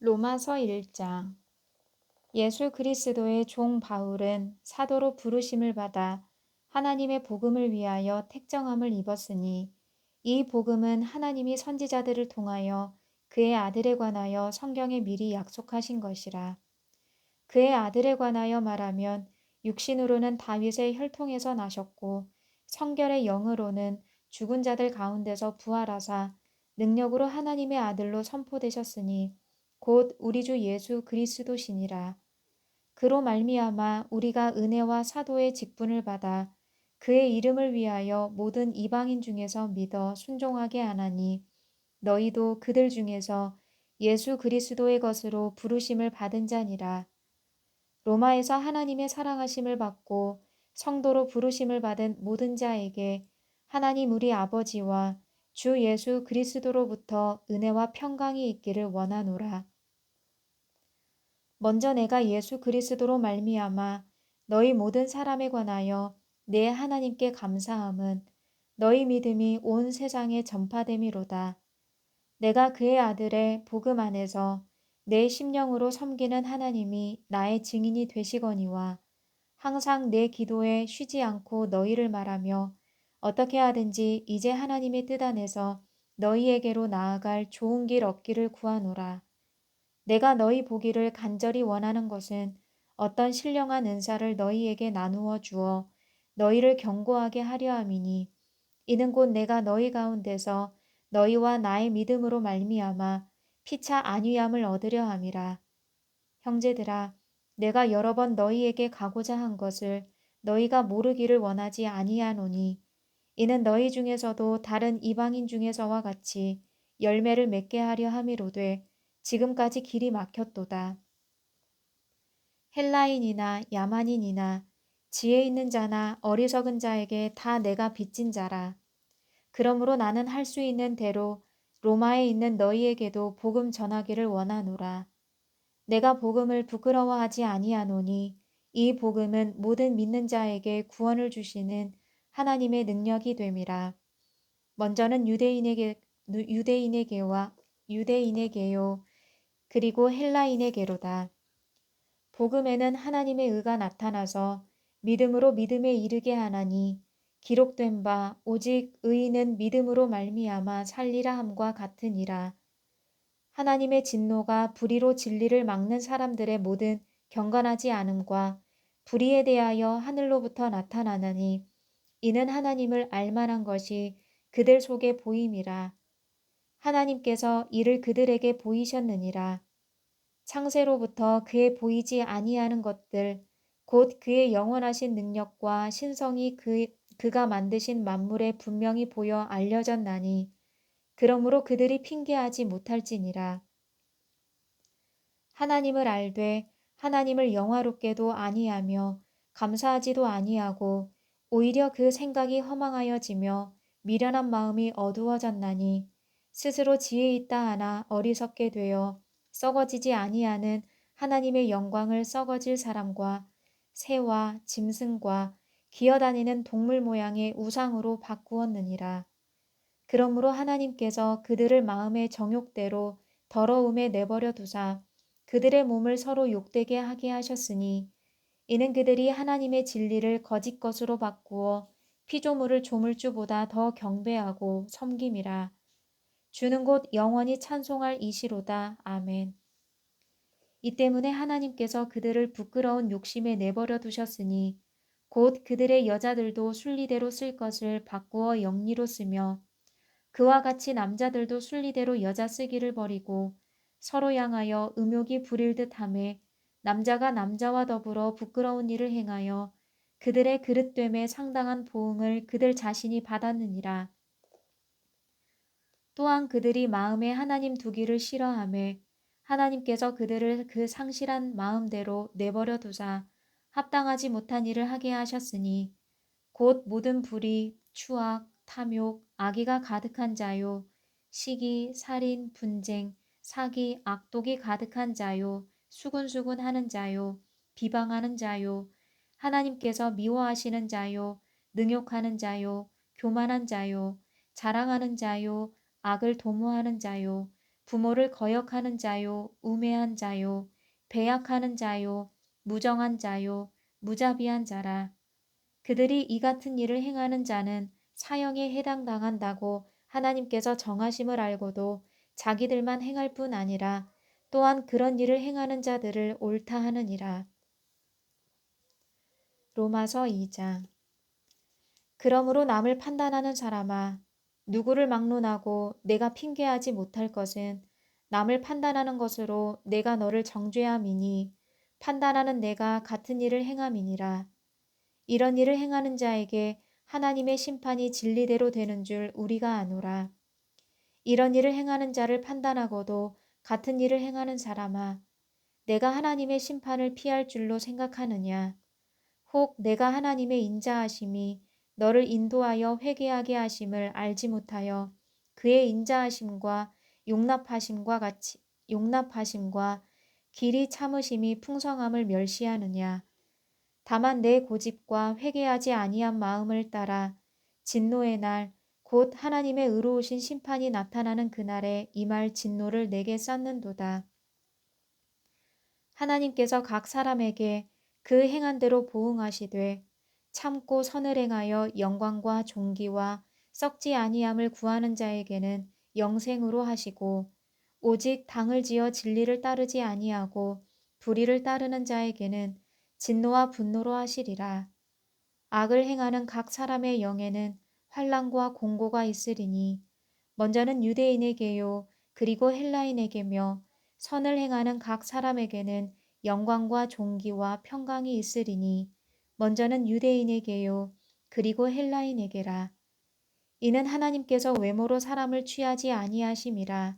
로마서 1장. 예수 그리스도의 종 바울은 사도로 부르심을 받아 하나님의 복음을 위하여 택정함을 입었으니 이 복음은 하나님이 선지자들을 통하여 그의 아들에 관하여 성경에 미리 약속하신 것이라. 그의 아들에 관하여 말하면 육신으로는 다윗의 혈통에서 나셨고 성결의 영으로는 죽은 자들 가운데서 부활하사 능력으로 하나님의 아들로 선포되셨으니 곧 우리 주 예수 그리스도시니라. 그로 말미암아 우리가 은혜와 사도의 직분을 받아 그의 이름을 위하여 모든 이방인 중에서 믿어 순종하게 하나니 너희도 그들 중에서 예수 그리스도의 것으로 부르심을 받은 자니라. 로마에서 하나님의 사랑하심을 받고 성도로 부르심을 받은 모든 자에게 하나님 우리 아버지와 주 예수 그리스도로부터 은혜와 평강이 있기를 원하노라. 먼저 내가 예수 그리스도로 말미암아 너희 모든 사람에 관하여 내 하나님께 감사함은 너희 믿음이 온 세상에 전파됨이로다. 내가 그의 아들의 복음 안에서 내 심령으로 섬기는 하나님이 나의 증인이 되시거니와 항상 내 기도에 쉬지 않고 너희를 말하며 어떻게 하든지 이제 하나님의 뜻 안에서 너희에게로 나아갈 좋은 길 얻기를 구하노라. 내가 너희 보기를 간절히 원하는 것은 어떤 신령한 은사를 너희에게 나누어 주어 너희를 견고하게 하려 함이니 이는 곧 내가 너희 가운데서 너희와 나의 믿음으로 말미암아 피차 안위함을 얻으려 함이라. 형제들아, 내가 여러 번 너희에게 가고자 한 것을 너희가 모르기를 원하지 아니하노니 이는 너희 중에서도 다른 이방인 중에서와 같이 열매를 맺게 하려 함이로되 지금까지 길이 막혔도다. 헬라인이나 야만인이나 지혜 있는 자나 어리석은 자에게 다 내가 빚진 자라. 그러므로 나는 할 수 있는 대로 로마에 있는 너희에게도 복음 전하기를 원하노라. 내가 복음을 부끄러워하지 아니하노니 이 복음은 모든 믿는 자에게 구원을 주시는 하나님의 능력이 됨이라. 먼저는 유대인에게와 유대인에게요 그리고 헬라인에게로다. 복음에는 하나님의 의가 나타나서 믿음으로 믿음에 이르게 하나니 기록된 바 오직 의인은 믿음으로 말미암아 살리라 함과 같으니라. 하나님의 진노가 불의로 진리를 막는 사람들의 모든 경건하지 않음과 불의에 대하여 하늘로부터 나타나느니 이는 하나님을 알만한 것이 그들 속에 보임이라. 하나님께서 이를 그들에게 보이셨느니라. 창세로부터 그의 보이지 아니하는 것들 곧 그의 영원하신 능력과 신성이 그가 만드신 만물에 분명히 보여 알려졌나니 그러므로 그들이 핑계하지 못할지니라. 하나님을 알되 하나님을 영화롭게도 아니하며 감사하지도 아니하고 오히려 그 생각이 허망하여지며 미련한 마음이 어두워졌나니 스스로 지혜 있다 하나 어리석게 되어 썩어지지 아니하는 하나님의 영광을 썩어질 사람과 새와 짐승과 기어다니는 동물 모양의 우상으로 바꾸었느니라. 그러므로 하나님께서 그들을 마음의 정욕대로 더러움에 내버려 두사 그들의 몸을 서로 욕되게 하게 하셨으니 이는 그들이 하나님의 진리를 거짓 것으로 바꾸어 피조물을 조물주보다 더 경배하고 섬김이라. 주는 곧 영원히 찬송할 이시로다. 아멘. 이 때문에 하나님께서 그들을 부끄러운 욕심에 내버려 두셨으니 곧 그들의 여자들도 순리대로 쓸 것을 바꾸어 영리로 쓰며 그와 같이 남자들도 순리대로 여자 쓰기를 버리고 서로 향하여 음욕이 부릴 듯하매 남자가 남자와 더불어 부끄러운 일을 행하여 그들의 그릇됨에 상당한 보응을 그들 자신이 받았느니라. 또한 그들이 마음에 하나님 두기를 싫어하매 하나님께서 그들을 그 상실한 마음대로 내버려 두사 합당하지 못한 일을 하게 하셨으니 곧 모든 불의, 추악, 탐욕, 악의가 가득한 자요, 시기, 살인, 분쟁, 사기, 악독이 가득한 자요, 수군수군 하는 자요, 비방하는 자요, 하나님께서 미워하시는 자요, 능욕하는 자요, 교만한 자요, 자랑하는 자요, 악을 도모하는 자요, 부모를 거역하는 자요, 우매한 자요, 배약하는 자요, 무정한 자요, 무자비한 자라. 그들이 이 같은 일을 행하는 자는 사형에 해당당한다고 하나님께서 정하심을 알고도 자기들만 행할 뿐 아니라 또한 그런 일을 행하는 자들을 옳다 하느니라. 로마서 2장. 그러므로 남을 판단하는 사람아, 누구를 막론하고 내가 핑계하지 못할 것은 남을 판단하는 것으로 내가 너를 정죄함이니 판단하는 내가 같은 일을 행함이니라. 이런 일을 행하는 자에게 하나님의 심판이 진리대로 되는 줄 우리가 아노라. 이런 일을 행하는 자를 판단하고도 같은 일을 행하는 사람아, 내가 하나님의 심판을 피할 줄로 생각하느냐? 혹 내가 하나님의 인자하심이 너를 인도하여 회개하게 하심을 알지 못하여 그의 인자하심과 용납하심과 길이 참으심이 풍성함을 멸시하느냐? 다만 내 고집과 회개하지 아니한 마음을 따라 진노의 날 곧 하나님의 의로우신 심판이 나타나는 그날에 임할 진노를 내게 쌓는도다. 하나님께서 각 사람에게 그 행한 대로 보응하시되 참고 선을 행하여 영광과 존귀와 썩지 아니함을 구하는 자에게는 영생으로 하시고 오직 당을 지어 진리를 따르지 아니하고 불의를 따르는 자에게는 진노와 분노로 하시리라. 악을 행하는 각 사람의 영에는 환난과 공고가 있으리니 먼저는 유대인에게요 그리고 헬라인에게며 선을 행하는 각 사람에게는 영광과 존귀와 평강이 있으리니 먼저는 유대인에게요 그리고 헬라인에게라. 이는 하나님께서 외모로 사람을 취하지 아니하심이라.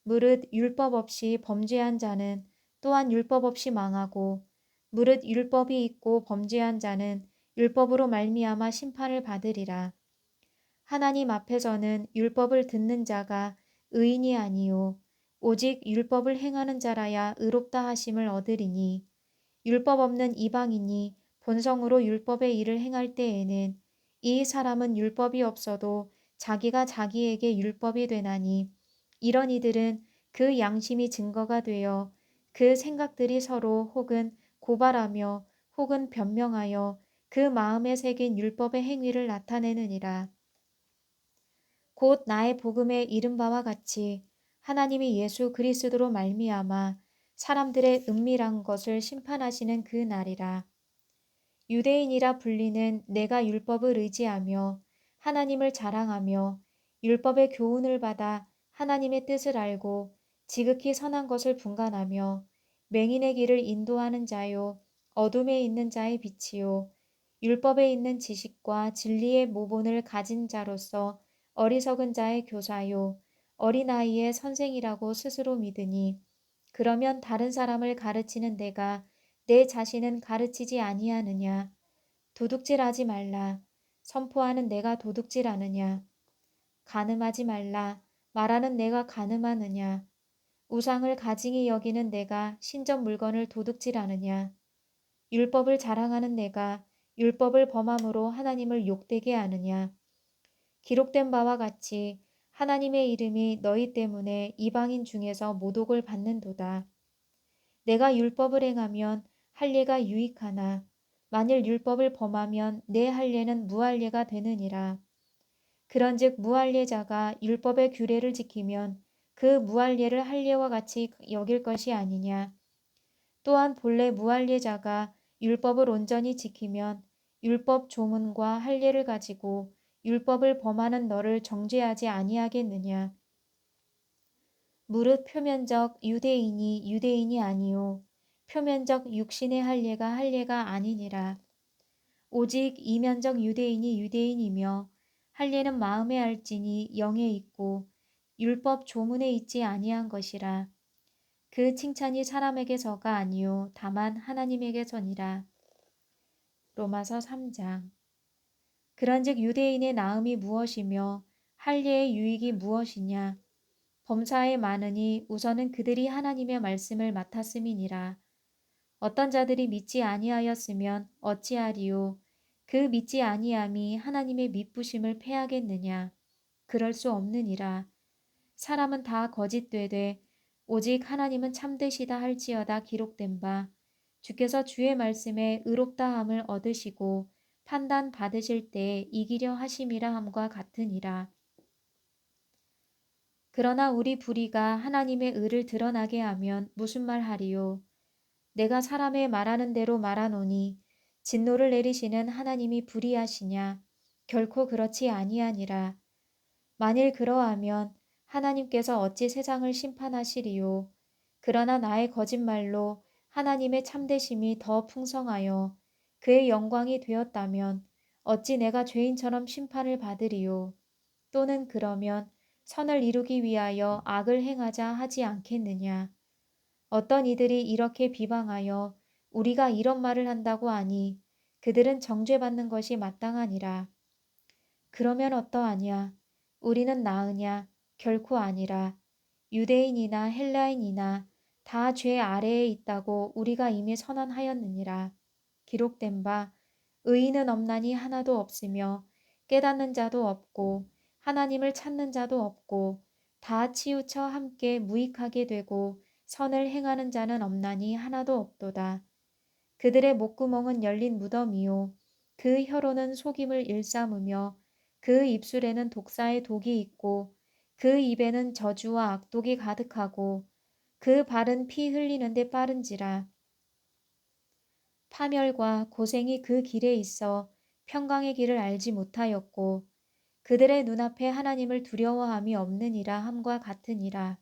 무릇 율법 없이 범죄한 자는 또한 율법 없이 망하고 무릇 율법이 있고 범죄한 자는 율법으로 말미암아 심판을 받으리라. 하나님 앞에서는 율법을 듣는 자가 의인이 아니요 오직 율법을 행하는 자라야 의롭다 하심을 얻으리니 율법 없는 이방인이 본성으로 율법의 일을 행할 때에는 이 사람은 율법이 없어도 자기가 자기에게 율법이 되나니 이런 이들은 그 양심이 증거가 되어 그 생각들이 서로 혹은 고발하며 혹은 변명하여 그 마음에 새긴 율법의 행위를 나타내느니라. 곧 나의 복음에 이른 바와 같이 하나님이 예수 그리스도로 말미암아 사람들의 은밀한 것을 심판하시는 그 날이라. 유대인이라 불리는 내가 율법을 의지하며 하나님을 자랑하며 율법의 교훈을 받아 하나님의 뜻을 알고 지극히 선한 것을 분간하며 맹인의 길을 인도하는 자요 어둠에 있는 자의 빛이요 율법에 있는 지식과 진리의 모본을 가진 자로서 어리석은 자의 교사요 어린아이의 선생이라고 스스로 믿으니 그러면 다른 사람을 가르치는 내가 내 자신은 가르치지 아니하느냐. 도둑질하지 말라. 선포하는 내가 도둑질하느냐. 간음하지 말라. 말하는 내가 간음하느냐. 우상을 가증히 여기는 내가 신전 물건을 도둑질하느냐. 율법을 자랑하는 내가 율법을 범함으로 하나님을 욕되게 하느냐. 기록된 바와 같이 하나님의 이름이 너희 때문에 이방인 중에서 모독을 받는도다. 내가 율법을 행하면 할례가 유익하나 만일 율법을 범하면 내 할례는 무할례가 되느니라. 그런즉 무할례자가 율법의 규례를 지키면 그 무할례를 할례와 같이 여길 것이 아니냐. 또한 본래 무할례자가 율법을 온전히 지키면 율법 조문과 할례를 가지고 율법을 범하는 너를 정죄하지 아니하겠느냐. 무릇 표면적 유대인이 유대인이 아니요 표면적 육신의 할례가 아니니라. 오직 이면적 유대인이 유대인이며 할례는 마음에 알지니 영에 있고 율법 조문에 있지 아니한 것이라. 그 칭찬이 사람에게서가 아니요 다만 하나님에게서니라. 로마서 3장. 그런즉 유대인의 나음이 무엇이며 할례의 유익이 무엇이냐. 범사에 많으니 우선은 그들이 하나님의 말씀을 맡았음이니라. 어떤 자들이 믿지 아니하였으면 어찌하리요. 그 믿지 아니함이 하나님의 미쁘심을 패하겠느냐. 그럴 수 없느니라. 사람은 다 거짓되되 오직 하나님은 참되시다 할지어다 기록된 바 주께서 주의 말씀에 의롭다함을 얻으시고 판단 받으실 때에 이기려 하심이라 함과 같으니라. 그러나 우리 불의가 하나님의 의를 드러나게 하면 무슨 말 하리요? 내가 사람의 말하는 대로 말하노니 진노를 내리시는 하나님이 불의하시냐? 결코 그렇지 아니하니라. 만일 그러하면 하나님께서 어찌 세상을 심판하시리요? 그러나 나의 거짓말로 하나님의 참되심이 더 풍성하여 그의 영광이 되었다면 어찌 내가 죄인처럼 심판을 받으리요? 또는 그러면 선을 이루기 위하여 악을 행하자 하지 않겠느냐? 어떤 이들이 이렇게 비방하여 우리가 이런 말을 한다고 하니 그들은 정죄받는 것이 마땅하니라. 그러면 어떠하냐? 우리는 나으냐? 결코 아니라. 유대인이나 헬라인이나 다 죄 아래에 있다고 우리가 이미 선언하였느니라. 기록된 바 의인은 없나니 하나도 없으며 깨닫는 자도 없고 하나님을 찾는 자도 없고 다 치우쳐 함께 무익하게 되고 선을 행하는 자는 없나니 하나도 없도다. 그들의 목구멍은 열린 무덤이요 그 혀로는 속임을 일삼으며 그 입술에는 독사의 독이 있고 그 입에는 저주와 악독이 가득하고 그 발은 피 흘리는데 빠른지라. 파멸과 고생이 그 길에 있어 평강의 길을 알지 못하였고 그들의 눈앞에 하나님을 두려워함이 없느니라 함과 같으니라.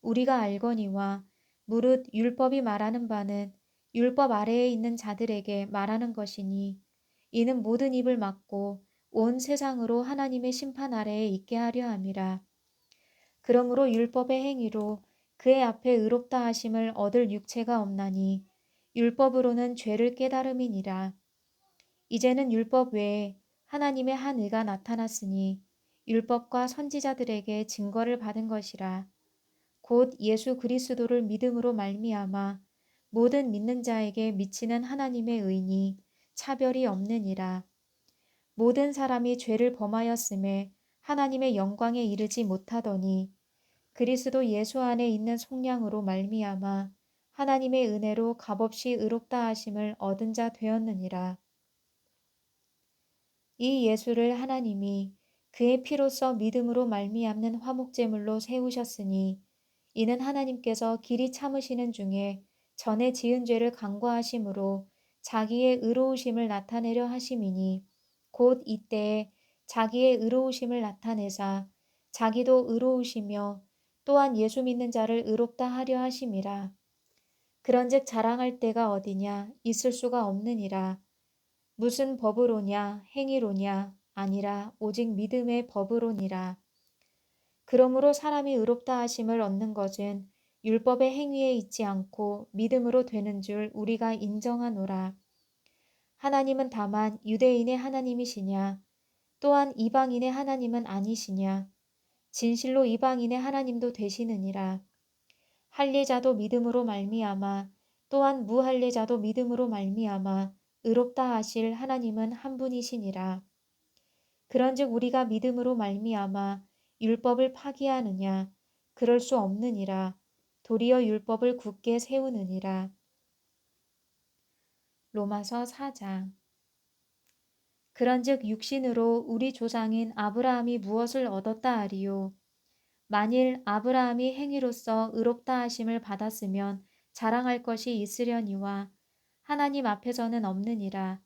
우리가 알거니와 무릇 율법이 말하는 바는 율법 아래에 있는 자들에게 말하는 것이니 이는 모든 입을 막고 온 세상으로 하나님의 심판 아래에 있게 하려 함이라. 그러므로 율법의 행위로 그의 앞에 의롭다 하심을 얻을 육체가 없나니 율법으로는 죄를 깨달음이니라. 이제는 율법 외에 하나님의 한 의가 나타났으니 율법과 선지자들에게 증거를 받은 것이라. 곧 예수 그리스도를 믿음으로 말미암아 모든 믿는 자에게 미치는 하나님의 의니 차별이 없느니라. 모든 사람이 죄를 범하였음에 하나님의 영광에 이르지 못하더니 그리스도 예수 안에 있는 속량으로 말미암아 하나님의 은혜로 값없이 의롭다 하심을 얻은 자 되었느니라. 이 예수를 하나님이 그의 피로써 믿음으로 말미암는 화목제물로 세우셨으니 이는 하나님께서 길이 참으시는 중에 전에 지은 죄를 간과하심으로 자기의 의로우심을 나타내려 하심이니 곧 이때에 자기의 의로우심을 나타내사 자기도 의로우시며 또한 예수 믿는 자를 의롭다 하려 하심이라. 그런즉 자랑할 데가 어디냐? 있을 수가 없느니라. 무슨 법으로냐? 행위로냐? 아니라 오직 믿음의 법으로니라. 그러므로 사람이 의롭다 하심을 얻는 것은 율법의 행위에 있지 않고 믿음으로 되는 줄 우리가 인정하노라. 하나님은 다만 유대인의 하나님이시냐? 또한 이방인의 하나님은 아니시냐? 진실로 이방인의 하나님도 되시느니라. 할례자도 믿음으로 말미암아 또한 무할례자도 믿음으로 말미암아 의롭다 하실 하나님은 한 분이시니라. 그런즉 우리가 믿음으로 말미암아 율법을 파기하느냐? 그럴 수 없느니라. 도리어 율법을 굳게 세우느니라. 로마서 4장. 그런즉 육신으로 우리 조상인 아브라함이 무엇을 얻었다 하리요? 만일 아브라함이 행위로서 의롭다 하심을 받았으면 자랑할 것이 있으려니와 하나님 앞에서는 없느니라.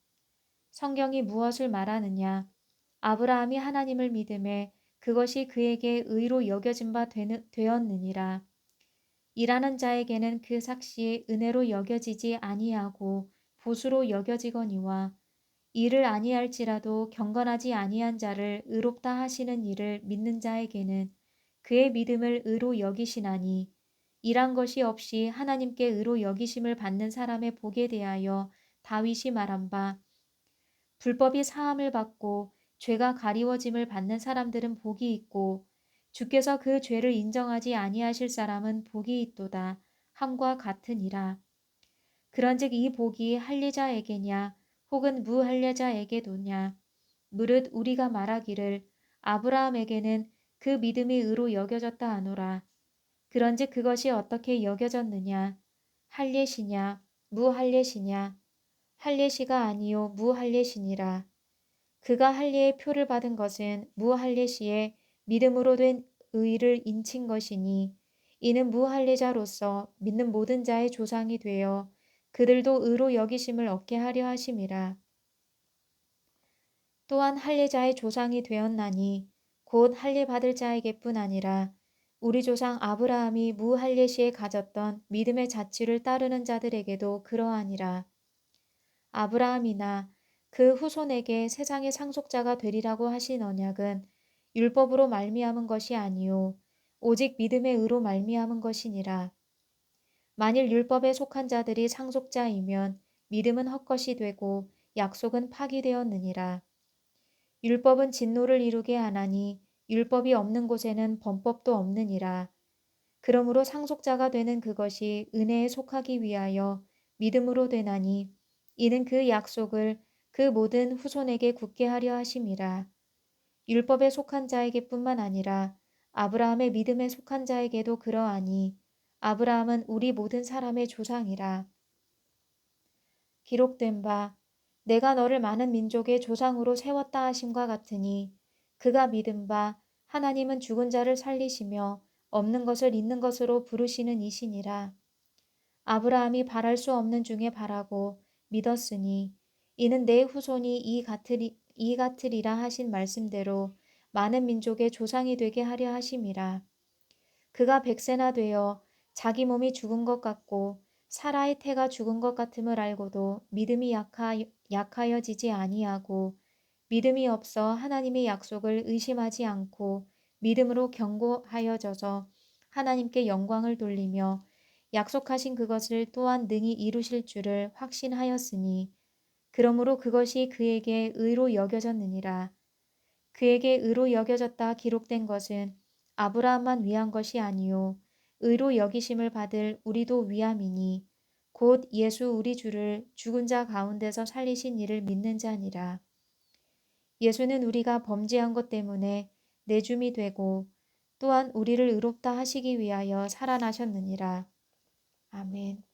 성경이 무엇을 말하느냐? 아브라함이 하나님을 믿음에 그것이 그에게 의로 여겨진 바 되었느니라. 일하는 자에게는 그 삭시에 은혜로 여겨지지 아니하고 보수로 여겨지거니와 일을 아니할지라도 경건하지 아니한 자를 의롭다 하시는 일을 믿는 자에게는 그의 믿음을 의로 여기시나니 일한 것이 없이 하나님께 의로 여기심을 받는 사람의 복에 대하여 다윗이 말한 바 불법이 사함을 받고 죄가 가리워짐을 받는 사람들은 복이 있고 주께서 그 죄를 인정하지 아니하실 사람은 복이 있도다 함과 같으니라. 그런즉 이 복이 할례자에게냐 혹은 무할례자에게도냐 무릇 우리가 말하기를 아브라함에게는 그 믿음이 의로 여겨졌다 하노라. 그런즉 그것이 어떻게 여겨졌느냐? 할례시냐 무할례시냐? 할례시가 아니요 무할례시니라. 그가 할례의 표를 받은 것은 무할례시의 믿음으로 된 의를 인친 것이니 이는 무할례자로서 믿는 모든 자의 조상이 되어 그들도 의로 여기심을 얻게 하려 하심이라. 또한 할례자의 조상이 되었나니 곧 할례 받을 자에게뿐 아니라 우리 조상 아브라함이 무할례시에 가졌던 믿음의 자취를 따르는 자들에게도 그러하니라. 아브라함이나 그 후손에게 세상의 상속자가 되리라고 하신 언약은 율법으로 말미암은 것이 아니요 오직 믿음의 의로 말미암은 것이니라. 만일 율법에 속한 자들이 상속자이면 믿음은 헛것이 되고 약속은 파기되었느니라. 율법은 진노를 이루게 하나니 율법이 없는 곳에는 범법도 없느니라. 그러므로 상속자가 되는 그것이 은혜에 속하기 위하여 믿음으로 되나니 이는 그 약속을 그 모든 후손에게 굳게 하려 하심이라. 율법에 속한 자에게뿐만 아니라 아브라함의 믿음에 속한 자에게도 그러하니 아브라함은 우리 모든 사람의 조상이라. 기록된 바 내가 너를 많은 민족의 조상으로 세웠다 하심과 같으니 그가 믿은 바 하나님은 죽은 자를 살리시며 없는 것을 있는 것으로 부르시는 이시니라. 아브라함이 바랄 수 없는 중에 바라고 믿었으니 이는 내 후손이 이 같으리라 하신 말씀대로 많은 민족의 조상이 되게 하려 하심이라. 그가 100세나 되어 자기 몸이 죽은 것 같고 사라의 태가 죽은 것 같음을 알고도 믿음이 약하여지지 아니하고 믿음이 없어 하나님의 약속을 의심하지 않고 믿음으로 견고하여져서 하나님께 영광을 돌리며 약속하신 그것을 또한 능히 이루실 줄을 확신하였으니 그러므로 그것이 그에게 의로 여겨졌느니라. 그에게 의로 여겨졌다 기록된 것은 아브라함만 위한 것이 아니요 의로 여기심을 받을 우리도 위함이니 곧 예수 우리 주를 죽은 자 가운데서 살리신 이를 믿는 자니라. 예수는 우리가 범죄한 것 때문에 내줌이 되고 또한 우리를 의롭다 하시기 위하여 살아나셨느니라. 아멘.